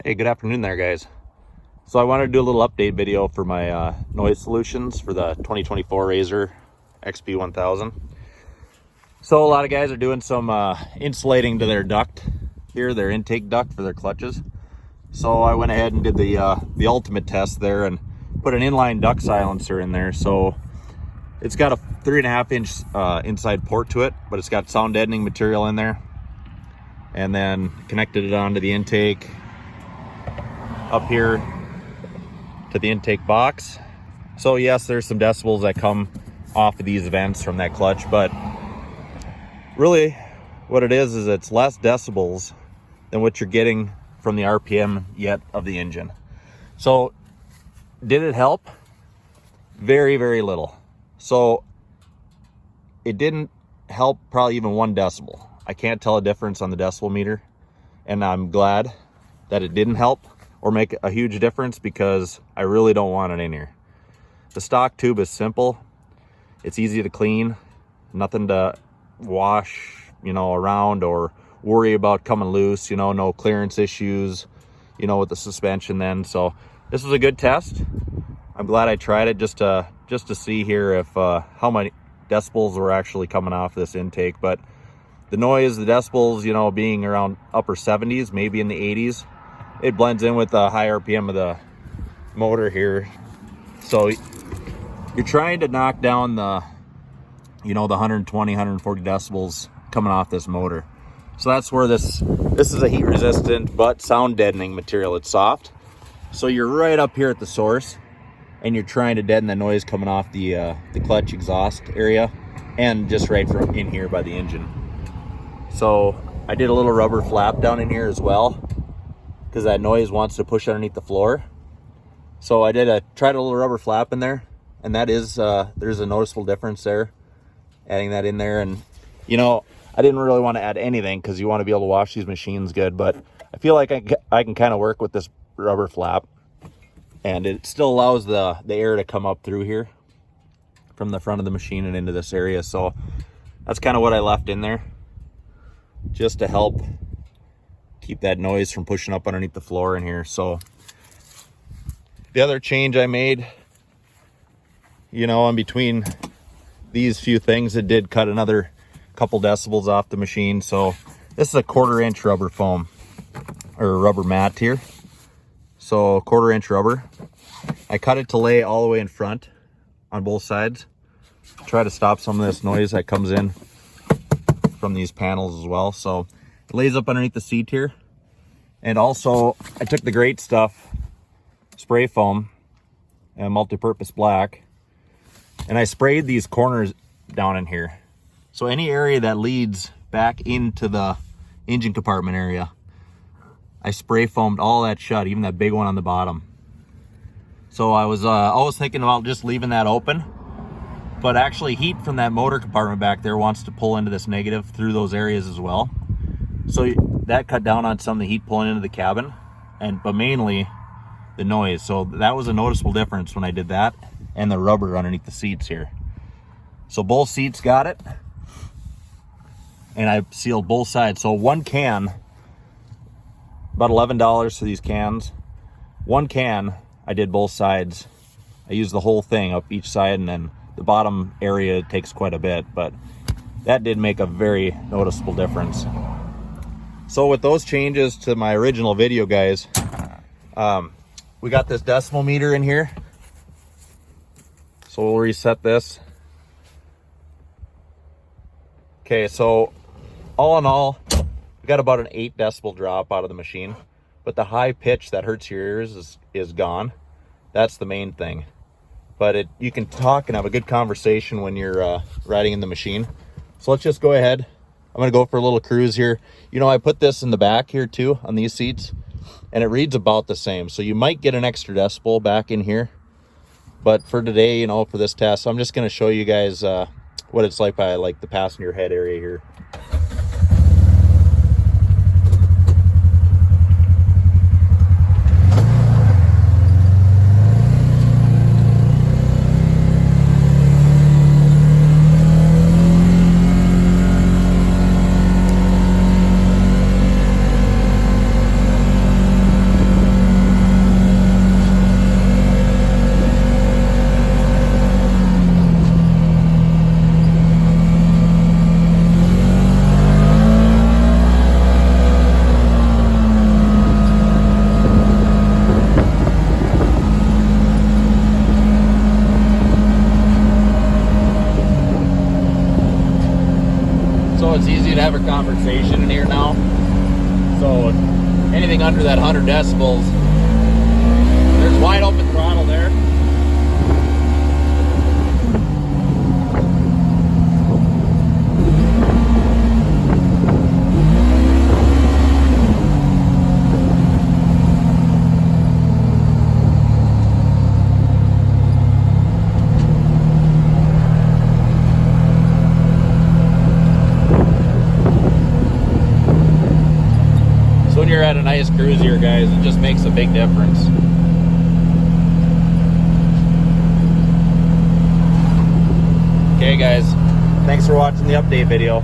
Hey, good afternoon there, guys. So I wanted to do a little update video for my noise solutions for the 2024 RZR XP 1000. So a lot of guys are doing some insulating to their duct here, their intake duct for their clutches. So I went ahead and did the ultimate test there and put an inline duct silencer in there. So it's got a 3.5 inch inside port to it, but it's got sound deadening material in there. And then connected it onto the intake up here to the intake box. So yes, there's some decibels that come off of these vents from that clutch, but really what it is it's less decibels than what you're getting from the RPM yet of the engine. So did it help? Very, very little. So it didn't help probably even 1 decibel. I can't tell a difference on the decibel meter, and I'm glad that it didn't help or make a huge difference because I really don't want it in here. The stock tube is simple. It's easy to clean, nothing to wash, around or worry about coming loose, no clearance issues, with the suspension then. So this was a good test. I'm glad I tried it just to see here if how many decibels were actually coming off this intake. But the noise, the decibels, being around upper 70s, maybe in the 80s, it blends in with the high RPM of the motor here. So you're trying to knock down the, the 120, 140 decibels coming off this motor. So that's where this is a heat resistant but sound deadening material. It's soft. So you're right up here at the source and you're trying to deaden the noise coming off the clutch exhaust area and just right from in here by the engine. So I did a little rubber flap down in here as well, because that noise wants to push underneath the floor. So I tried a little rubber flap in there, and that is there's a noticeable difference there, adding that in there. And I didn't really want to add anything because you want to be able to wash these machines good, but I feel like I can kind of work with this rubber flap, and it still allows the air to come up through here from the front of the machine and into this area. So that's kind of what I left in there, just to help keep that noise from pushing up underneath the floor in here. So the other change I made, in between these few things, it did cut another couple decibels off the machine. So this is a 1/4 inch rubber foam or rubber mat here. So 1/4 inch rubber. I cut it to lay all the way in front on both sides. Try to stop some of this noise that comes in from these panels as well. So it lays up underneath the seat here. And also I took the Great Stuff spray foam and multi-purpose black, and I sprayed these corners down in here. So any area that leads back into the engine compartment area, I spray foamed all that shut, even that big one on the bottom. So I was always thinking about just leaving that open, but actually heat from that motor compartment back there wants to pull into this negative through those areas as well. So that cut down on some of the heat pulling into the cabin, but mainly the noise. So that was a noticeable difference when I did that, and the rubber underneath the seats here. So both seats got it, and I sealed both sides. So one can, about $11 for these cans. One can, I did both sides. I used the whole thing up each side, and then the bottom area takes quite a bit, but that did make a very noticeable difference. So with those changes to my original video, guys, we got this decibel meter in here. So we'll reset this. Okay, so all in all, we got about an 8 decibel drop out of the machine, but the high pitch that hurts your ears is gone. That's the main thing. But you can talk and have a good conversation when you're riding in the machine. So let's just go ahead. I'm gonna go for a little cruise here. I put this in the back here too on these seats, and it reads about the same. So you might get an extra decibel back in here. But for today, for this test, I'm just gonna show you guys what it's like by the passenger head area here. to have a conversation in here now. So anything under that 100 decibels, there's wide open throttle there. When you're at a nice cruise here, guys, it just makes a big difference. Okay, guys, thanks for watching the update video.